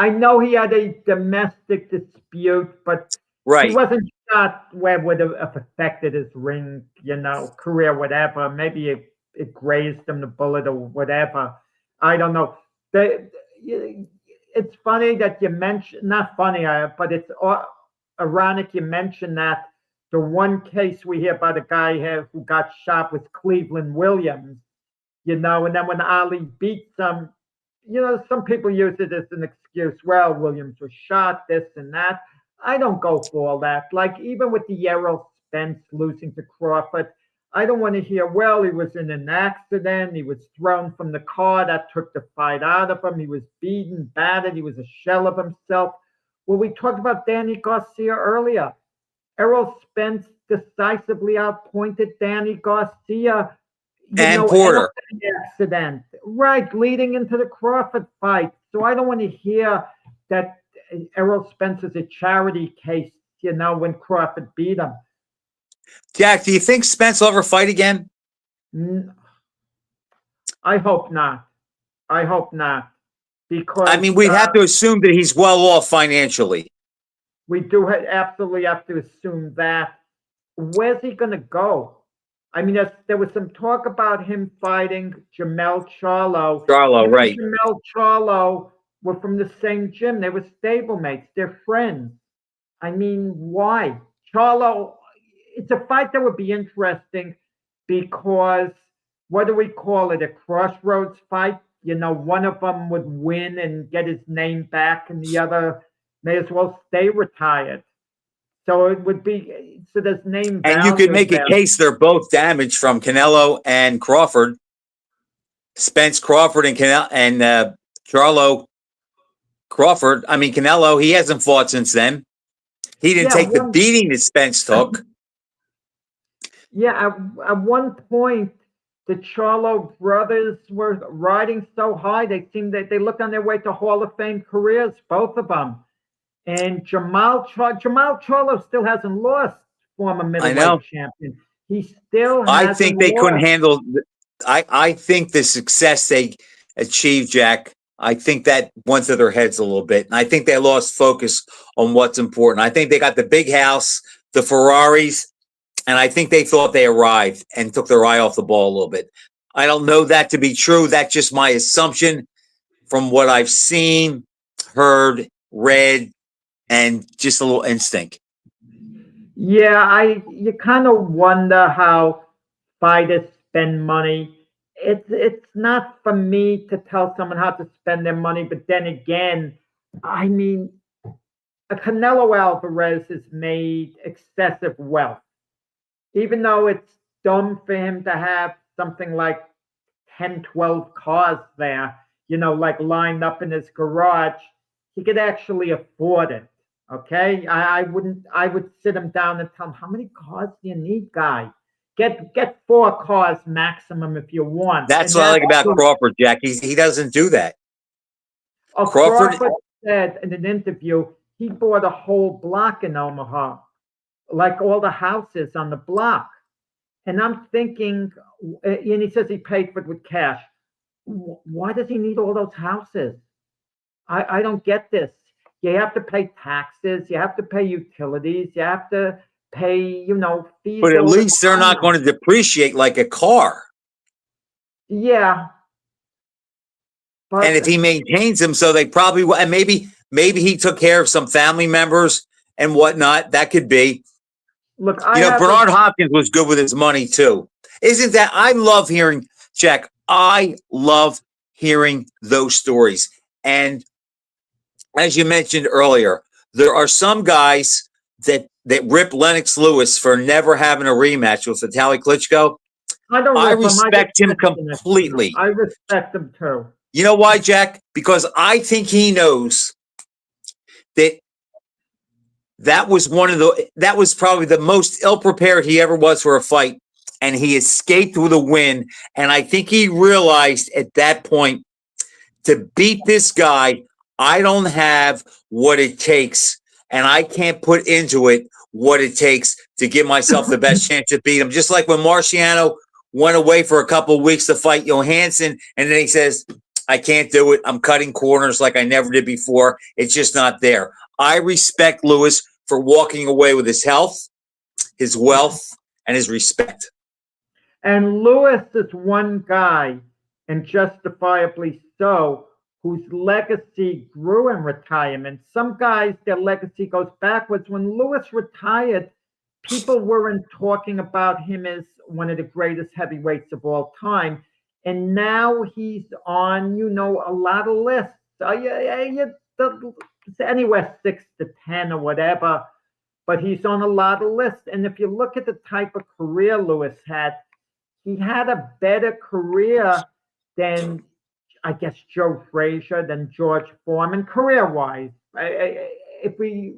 know he had a domestic dispute, but right. He wasn't shot where it would have affected his ring, career, whatever. Maybe it grazed him, the bullet, or whatever. I don't know. It's funny that you mentioned, not funny, but it's ironic you mentioned that the one case we hear about a guy here who got shot was Cleveland Williams, and then when Ali beats him, some people use it as an excuse. Well, Williams was shot, this and that. I don't go for all that. Like, even with the Errol Spence losing to Crawford, I don't want to hear, well, he was in an accident. He was thrown from the car. That took the fight out of him. He was beaten, battered. He was a shell of himself. Well, we talked about Danny Garcia earlier. Errol Spence decisively outpointed Danny Garcia. And Porter. Accident. Right, leading into the Crawford fight. So I don't want to hear that Errol Spence is a charity case, when Crawford beat him. Jack, do you think Spence will ever fight again? I hope not. Because we'd have to assume that he's well off financially. We do absolutely have to assume that. Where's he going to go? There was some talk about him fighting Jermell Charlo. Right. Jermell Charlo were from the same gym. They were stablemates. They're friends. Why? Charlo, it's a fight that would be interesting because, what do we call it? A crossroads fight? One of them would win and get his name back, and the other may as well stay retired. So it would be, so there's name value. And you could make a case they're both damaged from Canelo and Crawford. Spence Crawford and Charlo Crawford. Canelo, he hasn't fought since then. He didn't take the beating that Spence took. Yeah, at one point, the Charlo brothers were riding so high, they seemed that they looked on their way to Hall of Fame careers, both of them. And Jermell Charlo still hasn't lost, former middleweight champion. He still hasn't I think they couldn't handle. I think the success they achieved, Jack, I think that went to their heads a little bit. And I think they lost focus on what's important. I think they got the big house, the Ferraris, And I think they thought they arrived and took their eye off the ball a little bit. I don't know that to be true. That's just my assumption from what I've seen, heard, read, and just a little instinct. Yeah, you kind of wonder how fighters spend money. It's not for me to tell someone how to spend their money, but then again, I mean, Canelo Alvarez has made excessive wealth. Even though it's dumb for him to have something like 10, 12 cars there, like lined up in his garage, he could actually afford it. Okay. I would sit him down and tell him, how many cars do you need, guy? Get 4 cars maximum if you want. That's what I like about Crawford, Jack. He doesn't do that. Crawford said in an interview, he bought a whole block in Omaha, like all the houses on the block. And I'm thinking, and he says he paid for it with cash. Why does he need all those houses? I don't get this. You have to pay taxes. You have to pay utilities. You have to pay, fees. But at least they're not going to depreciate like a car. Yeah. But, and if he maintains them, so they probably will. And maybe he took care of some family members and whatnot. That could be. Look, Bernard Hopkins was good with his money too. Isn't that? I love hearing, Jack. I love hearing those stories. And as you mentioned earlier, there are some guys that rip Lennox Lewis for never having a rematch with Vitaly Klitschko. I respect him completely. I respect him too. You know why, Jack? Because I think he knows that was probably the most ill-prepared he ever was for a fight, and he escaped with a win. And I think he realized at that point, to beat this guy, I don't have what it takes, and I can't put into it what it takes to give myself the best chance to beat him. Just like when Marciano went away for a couple of weeks to fight Johansson, and then he says, I can't do it. I'm cutting corners like I never did before. It's just not there. I respect Lewis for walking away with his health, his wealth, and his respect. And Lewis is one guy, and justifiably so, whose legacy grew in retirement. Some guys, their legacy goes backwards. When Lewis retired, people weren't talking about him as one of the greatest heavyweights of all time. And now he's on, a lot of lists. Anywhere 6 to 10 or whatever, but he's on a lot of lists. And if you look at the type of career Lewis had, he had a better career than, I guess, Joe Frazier, than George Foreman, career-wise. If we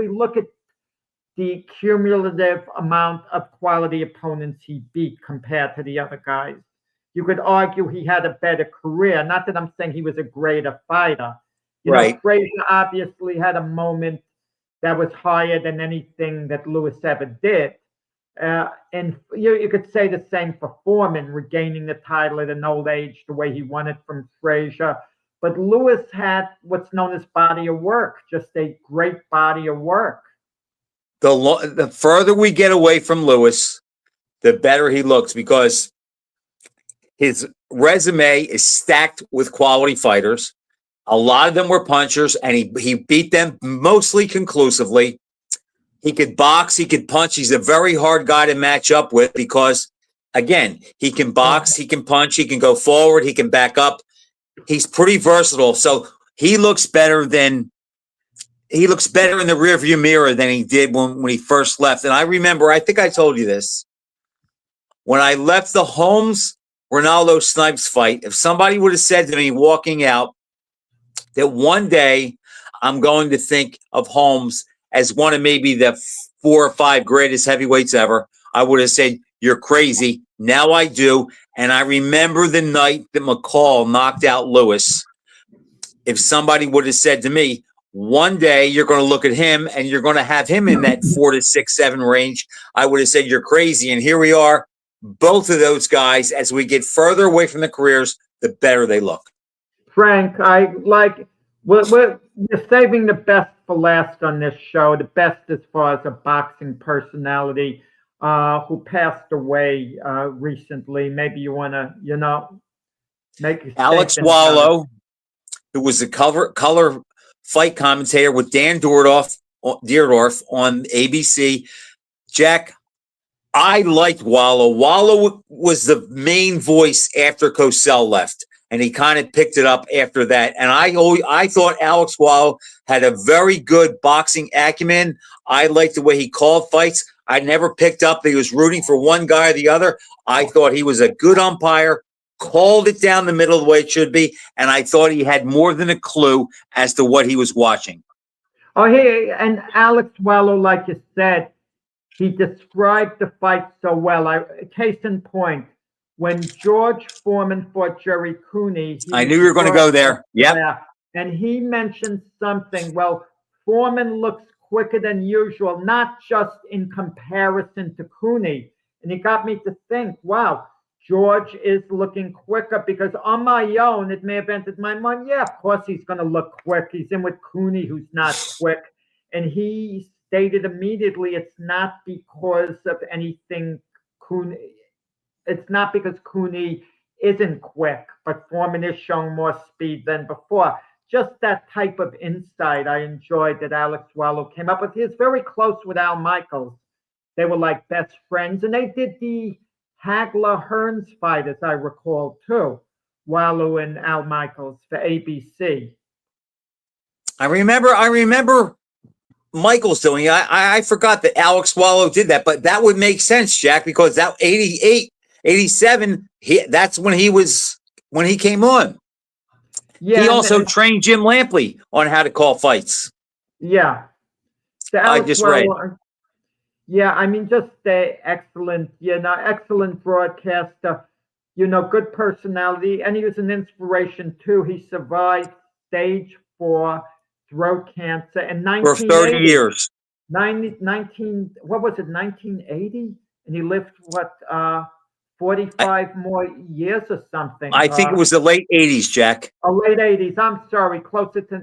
look at the cumulative amount of quality opponents he beat compared to the other guys, you could argue he had a better career. Not that I'm saying he was a greater fighter. Frazier obviously had a moment that was higher than anything that Lewis ever did. And you could say the same for Foreman, regaining the title at an old age the way he won it from Frazier. But Lewis had what's known as body of work, just a great body of work. The further we get away from Lewis, the better he looks, because his resume is stacked with quality fighters. A lot of them were punchers, and he beat them mostly conclusively. He could box, he could punch. He's a very hard guy to match up with because, again, he can box, he can punch, he can go forward, he can back up. He's pretty versatile. So he looks better in the rearview mirror than he did when he first left. And I remember, I think I told you this, when I left the Holmes Ronaldo Snipes fight, if somebody would have said to me walking out that one day I'm going to think of Holmes as one of maybe the 4 or 5 greatest heavyweights ever, I would have said, you're crazy. Now I do. And I remember the night that McCall knocked out Lewis. If somebody would have said to me, one day you're going to look at him and you're going to have him in that 4 to 6, 7 range, I would have said, you're crazy. And here we are, both of those guys, as we get further away from the careers, the better they look. Frank, we're saving the best for last on this show, the best as far as a boxing personality. who passed away recently. Maybe you want to, make a Alex statement about it. Wallow, who was the color fight commentator with Dan Dierdorf on ABC. Jack, I liked Wallow. Wallow was the main voice after Cosell left, and he kind of picked it up after that. And I thought Alex Wallow had a very good boxing acumen. I liked the way he called fights. I never picked up that he was rooting for one guy or the other. I thought he was a good umpire, called it down the middle the way it should be, and I thought he had more than a clue as to what he was watching. Oh, hey, and Alex Wallow, like you said, he described the fight so well. Case in point, when George Foreman fought Jerry Cooney, I knew you were going to go there. Yep. Yeah, and he mentioned something. Well, Foreman looks quicker than usual, not just in comparison to Cooney. And it got me to think, wow, George is looking quicker, because on my own, it may have entered my mind, yeah, of course he's going to look quick. He's in with Cooney, who's not quick. And he stated immediately it's not because of anything Cooney. It's not because Cooney isn't quick, but Foreman is showing more speed than before. Just that type of insight I enjoyed that Alex Wallow came up with. He was very close with Al Michaels. They were like best friends, and they did the Hagler-Hearns fight, as I recall, too. Wallow and Al Michaels for ABC. I remember Michaels doing it. I forgot that Alex Wallow did that, but that would make sense, Jack, because that 88, 87, that's when he came on. Yeah, he also trained Jim Lampley on how to call fights. Yeah. So I just read. Yeah, I mean, just excellent, excellent broadcaster, good personality. And he was an inspiration, too. He survived stage 4 throat cancer in 1980. For 30 years. 1980? And he lived, 45 more years or something. I think it was the late 80s, Jack. Late 80s. I'm sorry, closer to,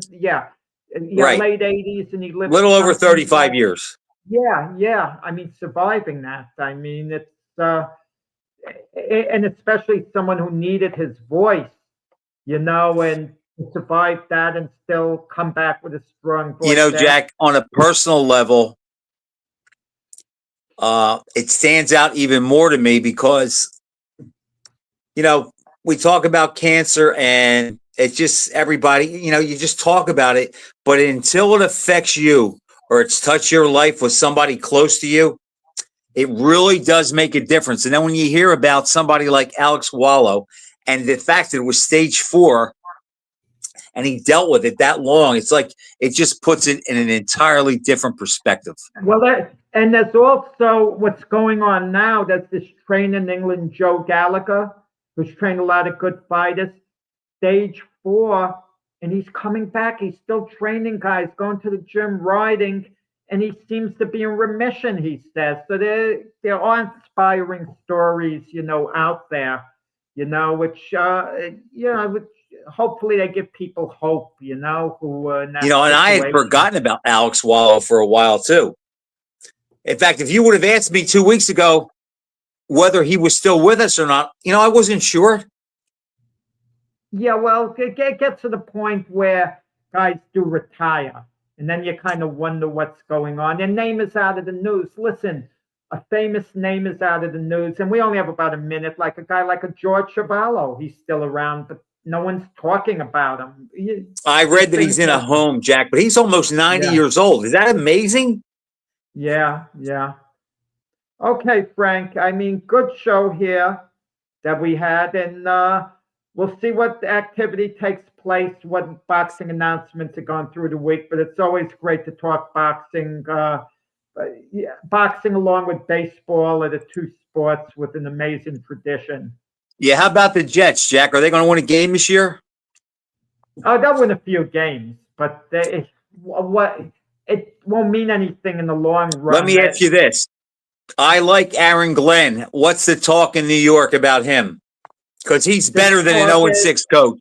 right. Late 80s, and he lived a little over 35 years. Yeah. I mean, surviving that. I mean, it's and especially someone who needed his voice, and to survive that and still come back with a strong voice. Jack, on a personal level, it stands out even more to me because, we talk about cancer and it's just everybody, you just talk about it, but until it affects you or it's touched your life with somebody close to you, it really does make a difference. And then when you hear about somebody like Alex Wallow and the fact that it was stage 4 and he dealt with it that long, it's like it just puts it in an entirely different perspective. Well, and there's also what's going on now. There's this trainer in England, Joe Gallagher, who's trained a lot of good fighters. Stage 4, and he's coming back. He's still training guys, going to the gym, riding, and he seems to be in remission, he says. So there are inspiring stories, out there, which, which hopefully they give people hope, who and I had forgotten about Alex Wallow for a while too. In fact, if you would have asked me 2 weeks ago whether he was still with us or not, I wasn't sure. Yeah, well, it gets to the point where guys do retire, and then you kind of wonder what's going on. Their name is out of the news. Listen, a famous name is out of the news, and we only have about a minute. Like a guy like a George Chuvalo, he's still around, but no one's talking about him. I read that he's in a home, Jack, but he's almost 90 years old. Is that amazing? Yeah. Okay, Frank. I mean, good show here that we had, and we'll see what activity takes place, what boxing announcements are going through the week. But it's always great to talk boxing. Boxing along with baseball are the two sports with an amazing tradition. Yeah, how about the Jets, Jack? Are they going to win a game this year? Oh, they'll win a few games, but it won't mean anything in the long run. Let me ask you this. I like Aaron Glenn. What's the talk in New York about him? Because he's better than an 0-6 coach.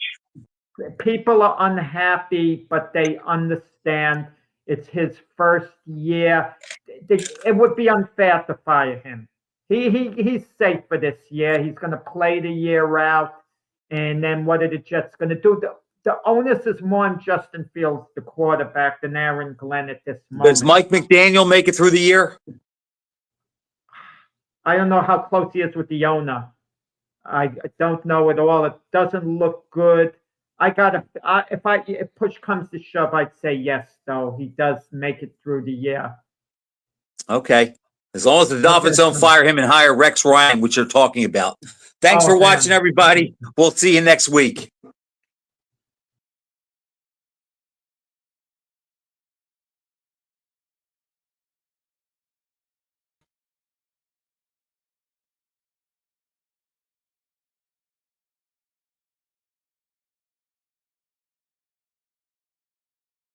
People are unhappy, but they understand It's his first year. It would be unfair to fire him. He's safe for this year. He's going to play the year out. And then what are the Jets going to do? The onus is more on Justin Fields, the quarterback, than Aaron Glenn at this moment. Does Mike McDaniel make it through the year? I don't know how close he is with the owner. I don't know at all. It doesn't look good. If push comes to shove, I'd say yes, though. He does make it through the year. Okay. As long as the Dolphins don't fire him and hire Rex Ryan, which you're talking about. Thanks Oh, for man. watching, everybody. We'll see you next week.